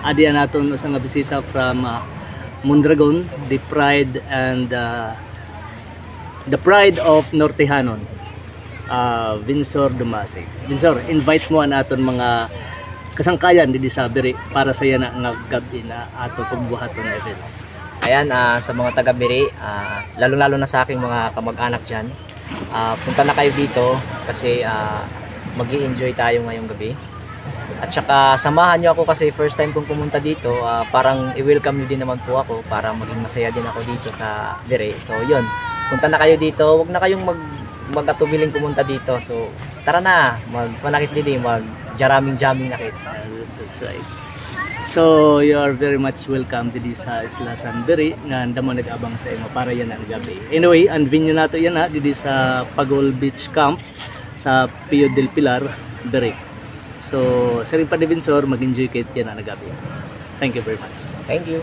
adian naton usa nga bisita from Mondragon, the pride and the pride of Nortehanon, Vinsor Dumasig. Vinsor, invite mo ang aton mga kasangkayan di sa Biri para sa yana nga gabi na ato pagbuhaton na event. Ayan, sa mga taga Biri, lalo-lalo na sa aking mga kamag-anak dyan, punta na kayo dito kasi mag-i-enjoy tayo ngayong gabi. At saka samahan nyo ako kasi first time kong pumunta dito, parang i-welcome nyo din naman po ako para maging masaya din ako dito sa Biri. So yun, punta na kayo dito, huwag na kayong mag-atubiling pumunta dito. So tara na, magpanakit din, mag-jamming nakit. That's right. So you are very much welcome to this Isla San Biri nga andamo nag-abang sa imo para yan ang gabi. Anyway, ang venue nato yan dito sa Pagol Beach Camp sa Pio del Pilar, Biri. So, sa rin pa ni Vinsor, mag-enjoy kayo yan ang gabi. Thank you very much. Thank you.